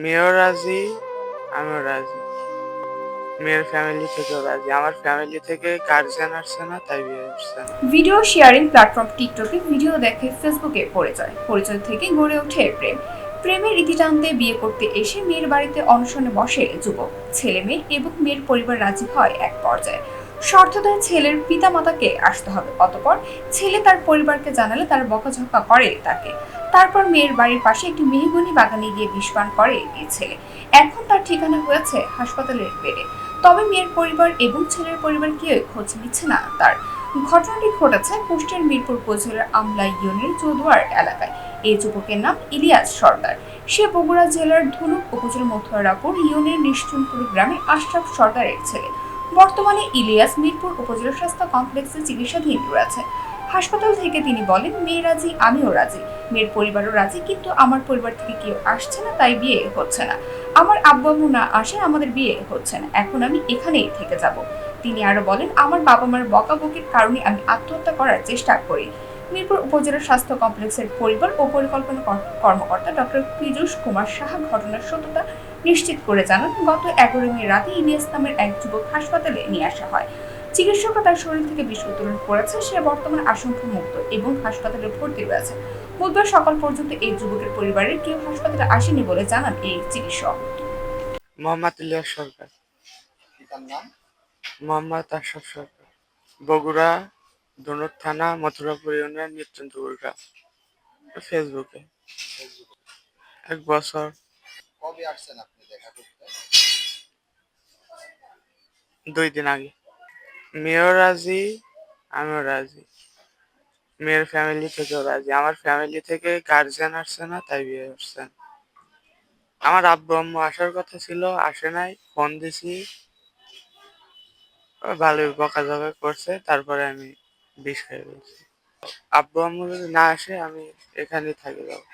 মেয়েও রাজি, আমিও রাজি। মেয়ের ফ্যামিলি থেকেও রাজি। আমার ফ্যামিলি থেকে গার্জিয়ান আসছে না, তাই বিয়ে হচ্ছে না। ভিডিও শেয়ারিং প্ল্যাটফর্ম টিকটকে ভিডিও দেখে ফেসবুকে পরিচয় থেকে গড়ে ওঠে প্রেম। প্রেমের ইতি টানতে বিয়ে করতে এসে মেয়ের বাড়িতে অনশনে বসে যুবক। ছেলে মেয়ে এবং মেয়ের পরিবার রাজি হয় এক পর্যায়ে। শর্ত দেয় ছেলের পিতামাতাকে আসতে হবে, অতঃপর ছেলে তার পরিবারকে জানালে তারা বকাঝকা করে তাকে। তারপর মেয়ের বাড়ির পাশে একটি মেহগনি বাগানে গিয়ে বিষপান করে এই ছেলে। এখন তার ঠিকানা হয়েছে হাসপাতালের বেডে। তবে মেয়ের পরিবার এবং ছেলের পরিবার কেউ খোঁজ নিচ্ছে না তার। ঘটনাটি ঘটেছে কুষ্টিয়ার মিরপুর উপজেলার আমলা ইউনিয়নের চৌদুয়ার এলাকায়। এই যুবকের নাম ইলিয়াস সর্দার। সে বগুড়া জেলার ধনুক উপজেলার মথুরাপুর ইউনিয়নের নিশ্চুনপুর গ্রামের আশরাফ সর্দারের ছেলে। বর্তমানে ইলিয়াস মিরপুর উপজেলা স্বাস্থ্য কমপ্লেক্সে চিকিৎসাধীন রয়েছে। হাসপাতাল থেকে তিনি বলেন, মেয়ে রাজি, আমিও রাজি, মেয়ের পরিবারও রাজি, কিন্তু আমার পরিবার থেকে কেউ আসছে না, তাই বিয়ে হচ্ছে না। আমার আব্বু আম্মু না আসে, আমাদের বিয়ে হচ্ছে না। এখন আমি এখানেই থেকে যাব। তিনি আরো বলেন, আমার বাবা মার বকাবকির কারণে আমি আত্মহত্যা করার চেষ্টা করি। মিরপুর উপজেলা স্বাস্থ্য কমপ্লেক্সের পরিবার ও পরিকল্পনা কর্মকর্তা ডক্টর পীযূষ কুমার সাহা ঘটনার সত্যতা নিশ্চিত করে জানান, গত 11 মে রাতে ইলিয়াস নামের এক যুবক হাসপাতালে নিয়ে আসা হয়। চিকিৎসকরা তার শরীর থেকে বিষ উত্তোলন করেছে। সে বর্তমানে আশঙ্কামুক্ত এবং হাসপাতালে ভর্তি রয়েছে। বুধবার সকাল পর্যন্ত এই যুবকের পরিবারের কেউ হাসপাতালে আসেনি বলে জানান এই চিকিৎসক। মোহাম্মদ ইলিয়াস সরকার। মোহাম্মদ আশরাফ সরকার। বগুড়া ধনুক থানা, মথুরাপুর ইউনিয়ন, নিশ্চুনপুর গ্রাম। ফেসবুকে। 1 বছর। কবে আসছেন আপনি দেখা করতে? 2 দিন আগে। মেয়েও রাজি, আমিও রাজি। মেয়ের ফ্যামিলি থেকেও রাজি। আমার ফ্যামিলি থেকে গার্জিয়ান আসছে না, তাই বিয়ে হচ্ছে না। আমার আব্বু আম্মু আসার কথা ছিল, আসে নাই। ফোন দিছি, ভালোই বকাঝকা করছে, তারপরে আমি বিষ খেয়ে ফেলছি। আব্বু আম্মু যদি না আসে, আমি এখানেই থাকি যাবো।